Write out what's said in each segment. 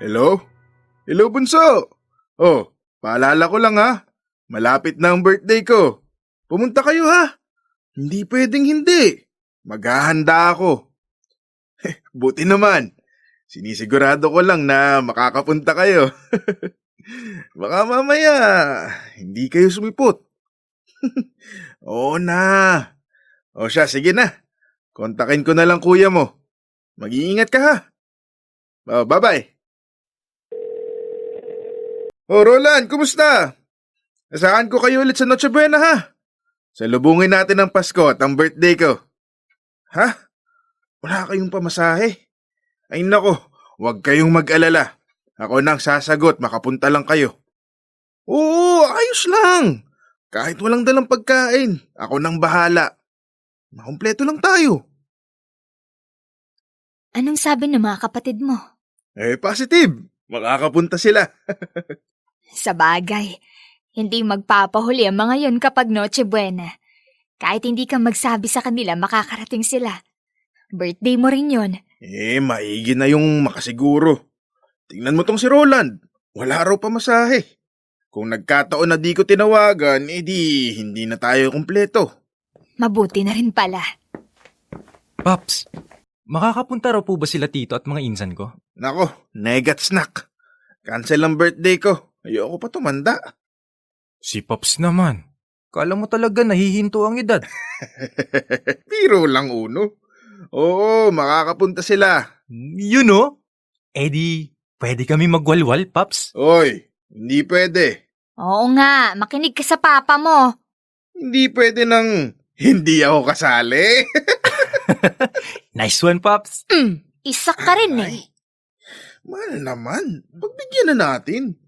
Hello? Hello, bunso! Oh, paalala ko lang ha. Malapit na ang birthday ko. Pumunta kayo ha. Hindi pwedeng hindi. Maghahanda ako. Buti naman. Sinisigurado ko lang na makakapunta kayo. Baka mamaya, hindi kayo sumipot. Oo na. O siya, sige na. Kontakin ko na lang kuya mo. Mag-iingat ka ha. Oh, bye-bye. Oh, Roland, kumusta? Nasaan ko kayo ulit sa Noche Buena ha? Salubungin natin ang Pasko at ang birthday ko. Ha? Wala kayong pamasahe? Ay nako, huwag kayong mag-alala. Ako nang sasagot, makapunta lang kayo. Oo, ayos lang. Kahit walang dalang pagkain, ako nang bahala. Makumpleto lang tayo. Anong sabi ng mga kapatid mo? Positive. Makakapunta sila. Sa bagay, hindi magpapahuli ang mga yon kapag Noche Buena. Kahit hindi ka magsabi sa kanila, makakarating sila. Birthday mo rin yon. Maigi na yung makasiguro. Tingnan mo tong si Roland. Wala raw pamasahe. Kung nagkataon na di ko tinawagan, hindi na tayo kumpleto. Mabuti na rin pala. Paps, makakapunta raw po ba sila tito at mga insan ko? Nako, negat snack. Cancel ang birthday ko. Ayoko pa tumanda. Si Paps naman. Kala mo talaga nahihinto ang edad. Biro lang uno. Oo, makakapunta sila. Yun o. Pwede kami magwalwal, Paps. Oy, hindi pwede. Oo nga, makinig ka sa papa mo. Hindi pwede nang hindi ako kasali. Nice one, Paps. Isa ka rin eh. Mahal naman. Pagbigyan na natin.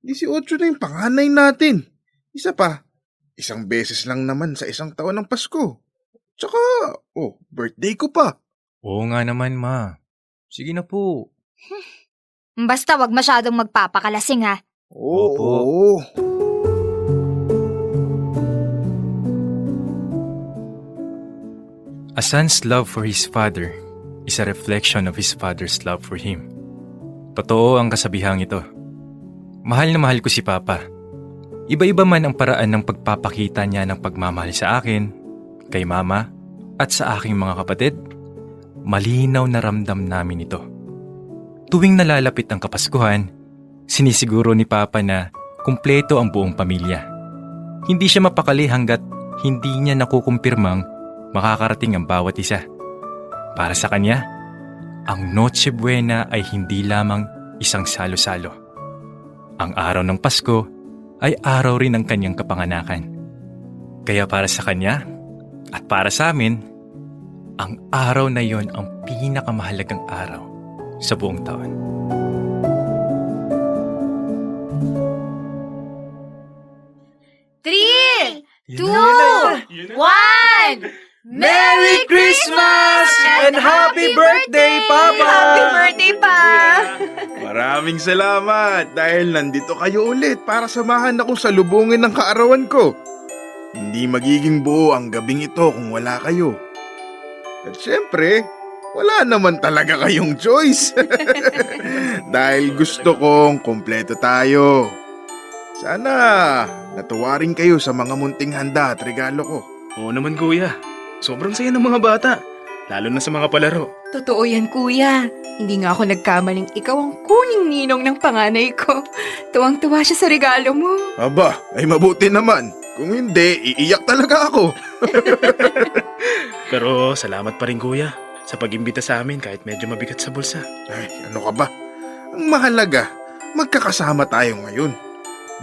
18 na yung panganay natin. Isa pa, isang beses lang naman sa isang taon ng Pasko. Tsaka, birthday ko pa. Oo nga naman, ma. Sige na po. Basta wag masyadong magpapakalasing ha. Oo. A son's love for his father is a reflection of his father's love for him. Totoo ang kasabihang ito. Mahal na mahal ko si Papa. Iba-iba man ang paraan ng pagpapakita niya ng pagmamahal sa akin, kay Mama, at sa aking mga kapatid. Malinaw na ramdam namin ito. Tuwing nalalapit ang Kapaskuhan, sinisiguro ni Papa na kumpleto ang buong pamilya. Hindi siya mapakali hanggat hindi niya nakukumpirmang makakarating ang bawat isa. Para sa kanya, ang Noche Buena ay hindi lamang isang salo-salo. Ang araw ng Pasko ay araw rin ng kanyang kapanganakan. Kaya para sa kanya at para sa amin, ang araw na yon ang pinakamahalagang araw sa buong taon. Three, two, one! Merry Christmas and Happy Birthday, Papa! Happy birthday pa! Maraming salamat dahil nandito kayo ulit para samahan akong salubungin ng kaarawan ko. Hindi magiging buo ang gabing ito kung wala kayo. At syempre, wala naman talaga kayong choice. Dahil gusto kong kumpleto tayo. Sana natuwa rin kayo sa mga munting handa at regalo ko. Oo naman kuya, sobrang saya ng mga bata, lalo na sa mga palaro. Totoo yan, kuya. Hindi nga ako nagkamaling ikaw ang kuning ninong ng panganay ko. Tuwang-tuwa siya sa regalo mo. Aba, ay mabuti naman. Kung hindi, iiyak talaga ako. Pero salamat pa rin kuya sa pag-imbita sa amin kahit medyo mabigat sa bulsa. Ay, ano ka ba? Ang mahalaga, magkakasama tayo ngayon.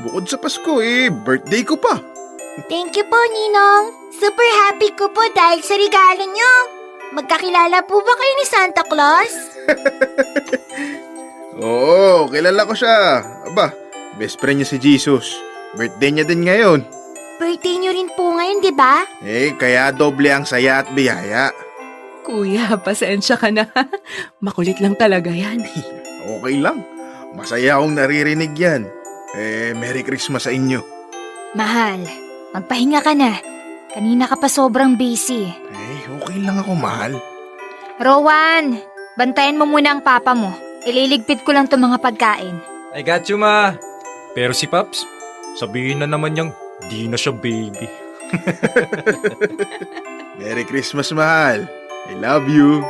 Bukod sa Pasko, birthday ko pa. Thank you po, Ninong. Super happy ko po dahil sa regalo nyo. Magkakilala po ba kayo ni Santa Claus? Oo, kilala ko siya. Aba, best friend niya si Jesus. Birthday niya din ngayon. Birthday nyo rin po ngayon, di ba? Kaya doble ang saya at biyaya. Kuya, pasensya ka na. Makulit lang talaga yan. Okay lang. Masaya akong naririnig yan. Merry Christmas sa inyo. Mahal, magpahinga ka na. Kanina ka pa sobrang busy. Okay lang ako, mahal. Rowan, bantayan mo muna ang papa mo. Ililigpit ko lang 'tong mga pagkain. I got you, ma. Pero si Paps, sabihin na naman niyang di na siya baby. Merry Christmas, mahal. I love you.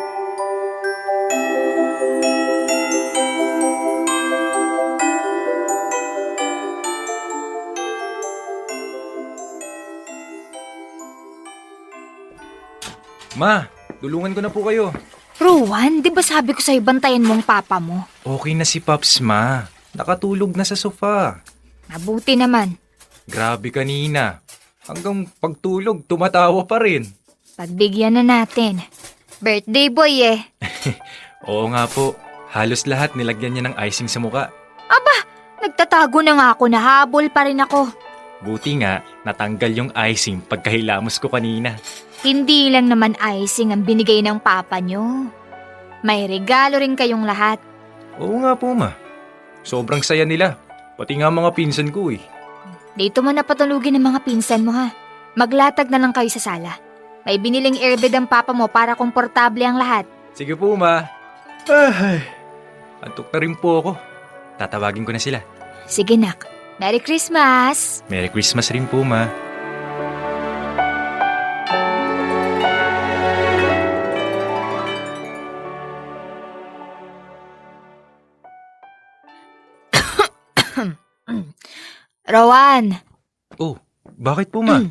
Ma, tulungan ko na po kayo. Rowan, di ba sabi ko sa'yo bantayan mo ang papa mo? Okay na si Paps, ma. Nakatulog na sa sofa. Mabuti naman. Grabe kanina. Hanggang pagtulog, tumatawa pa rin. Pagbigyan na natin. Birthday boy eh. Oo nga po. Halos lahat nilagyan niya ng icing sa muka. Nagtatago na nga ako, nahabol pa rin ako. Buti nga, natanggal yung icing pagkahilamos ko kanina. Hindi lang naman icing ang binigay ng papa nyo. May regalo rin kayong lahat. Oo nga po, ma. Sobrang saya nila. Pati nga mga pinsan ko eh. Dito mo na patulugin ng mga pinsan mo ha. Maglatag na lang kayo sa sala. May biniling airbed ang papa mo para komportable ang lahat. Sige po, ma. Ay, antok na rin po ako. Tatawagin ko na sila. Sige nak. Merry Christmas! Merry Christmas rin po, ma. Rowan, Oh, bakit po, ma?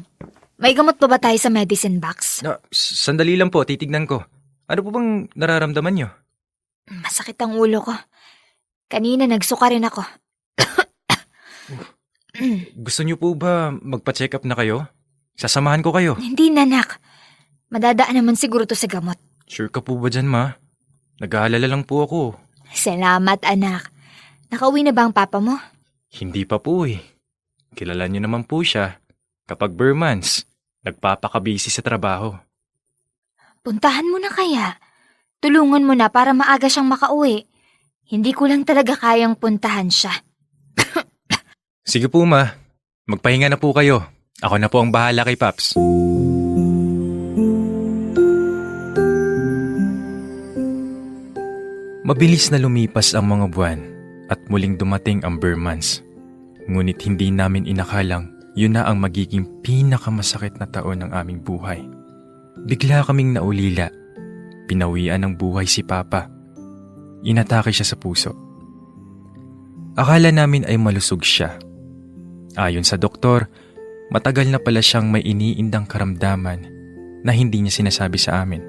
may gamot pa ba tayo sa medicine box? Sandali lang po, titignan ko. Ano po bang nararamdaman nyo? Masakit ang ulo ko. Kanina nagsuka rin ako. Gusto nyo po ba magpa-check up na kayo? Sasamahan ko kayo. Hindi na nak. Madadaan naman siguro to sa gamot. Sure ka po ba dyan, ma? Nag-aalala lang po ako. Salamat anak. Nakauwi na ba ang papa mo? Hindi pa po eh. Kilala nyo naman po siya. Kapag Burmans, nagpapakabisi sa trabaho. Puntahan mo na kaya. Tulungan mo na para maaga siyang makauwi. Hindi ko lang talaga kayang puntahan siya. Sige po, ma. Magpahinga na po kayo. Ako na po ang bahala kay Paps. Mabilis na lumipas ang mga buwan at muling dumating ang Burmans. Ngunit hindi namin inakalang yun na ang magiging pinakamasakit na taon ng aming buhay. Bigla kaming naulila. Pinawian ng buhay si Papa. Inatake siya sa puso. Akala namin ay malusog siya. Ayon sa doktor, matagal na pala siyang may iniindang karamdaman na hindi niya sinasabi sa amin.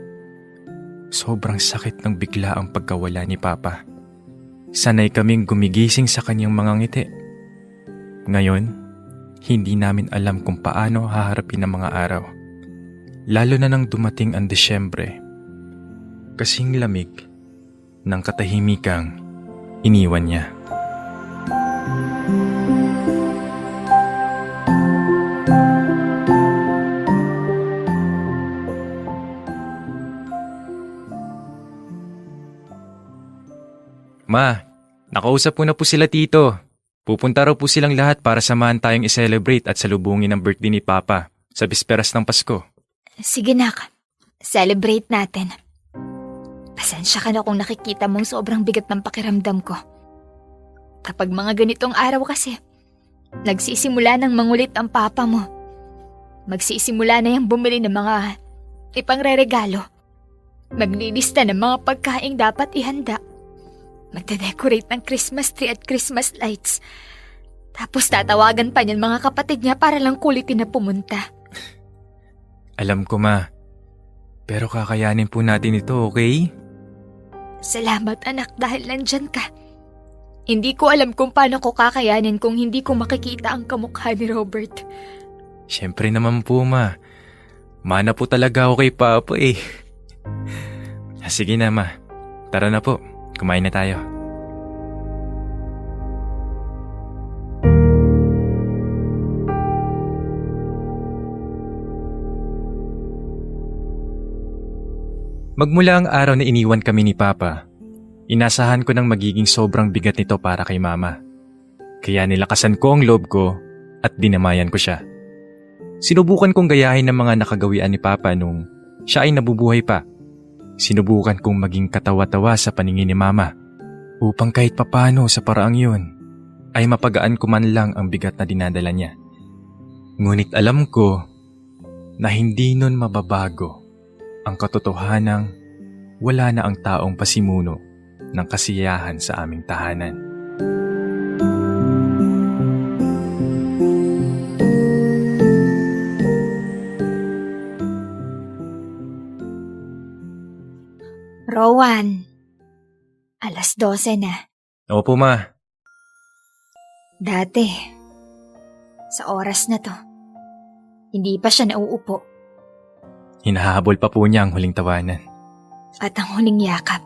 Sobrang sakit ng bigla ang pagkawala ni Papa. Sanay kaming gumigising sa kanyang mga ngiti. Ngayon, hindi namin alam kung paano haharapin ang mga araw. Lalo na nang dumating ang Desyembre. Kasing lamig ng katahimikang iniwan niya. Ma, nakausap ko na po sila tito. Pupunta raw po silang lahat para samahan tayong i-celebrate at salubungin ang birthday ni Papa sa bisperas ng Pasko. Sige nak, celebrate natin. Pasensya ka na kung nakikita mong sobrang bigat ng pakiramdam ko. Kapag mga ganitong araw kasi, nagsisimula ng mangulit ang papa mo. Magsisimula na yung bumili ng mga ipangre-regalo. Maglilista ng mga pagkaing dapat ihanda. Magde-decorate ng Christmas tree at Christmas lights. Tapos tatawagan pa niyan mga kapatid niya para lang kulitin na pumunta. Alam ko, ma. Pero kakayanin po natin ito, okay? Salamat anak dahil nandyan ka. Hindi ko alam kung paano ko kakayanin kung hindi ko makikita ang kamukha ni Robert. Siyempre naman po, ma. Mana po talaga ako kay Papa eh. Sige na, ma. Tara na po. Kumain na tayo. Magmula ang araw na iniwan kami ni Papa, inasahan ko nang magiging sobrang bigat nito para kay Mama. Kaya nilakasan ko ang loob ko at dinamayan ko siya. Sinubukan kong gayahin ang mga nakagawian ni Papa nung siya ay nabubuhay pa. Sinubukan kong maging katawa-tawa sa paningin ni Mama. upang kahit papano sa paraang yun ay mapagaan ko man lang ang bigat na dinadala niya. Ngunit alam ko na hindi nun mababago ang katotohanang wala na ang taong pasimuno ng kasiyahan sa aming tahanan. Rowan, 12:00 na. Opo, Ma. Dati, sa oras na to, hindi pa siya nauupo Hinahabol pa po niya ang huling tawanan. at ang huling yakap.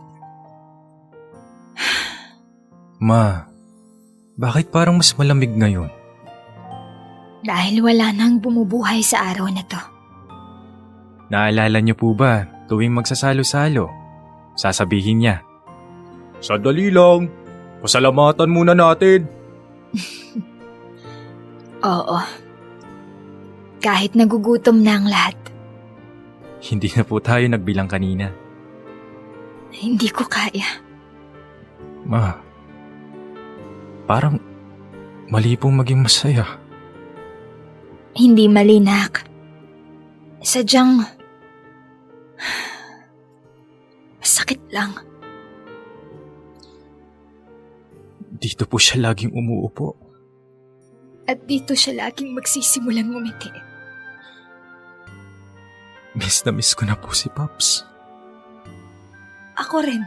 Ma, bakit parang mas malamig ngayon? Dahil wala nang bumubuhay sa araw na to. Naalala niyo po ba tuwing magsasalo-salo? Sasabihin niya, "Sandali lang, pasalamatan muna natin." Oo. Kahit nagugutom na ang lahat, Hindi na po tayo nagbilang kanina. hindi ko kaya. Ma, parang mali pong maging masaya. Hindi malinak. Sadyang masakit lang. Dito po siya laging umuupo. At dito siya laging magsisimulang ngumiti. Miss na miss ko na po si Pops. Ako rin.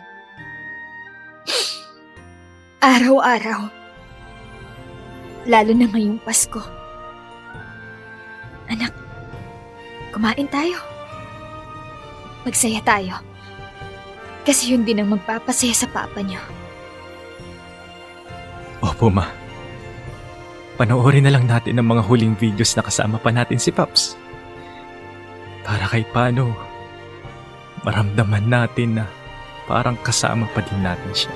Araw-araw. Lalo na ngayong Pasko. Anak, kumain tayo. Magsaya tayo. Kasi yun din ang magpapasaya sa papa niyo. Opo, Ma. Panoorin na lang natin ang mga huling videos na kasama pa natin si Pops. Para kahit paano, maramdaman natin na parang kasama pa din natin siya.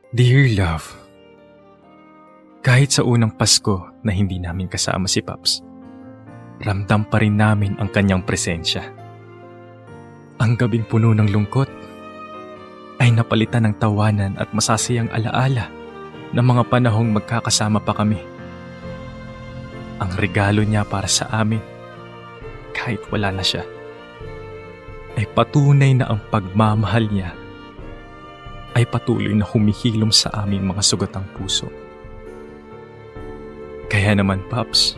Dear Love, kahit sa unang Pasko na hindi namin kasama si Pops, ramdam pa rin namin ang kanyang presensya. Ang gabing puno ng lungkot ay napalitan ng tawanan at masasayang alaala ng mga panahong magkakasama pa kami. Ang regalo niya para sa amin, kahit wala na siya, ay patunay na ang pagmamahal niya ay patuloy na humihilom sa aming mga sugatang puso. Kaya naman, Pops,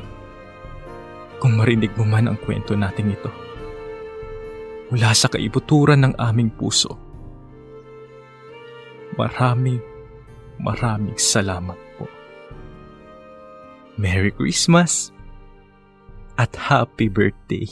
kung marinig mo man ang kwento natin ito, mula sa kaibuturan ng aming puso, maraming salamat po. Merry Christmas at Happy Birthday!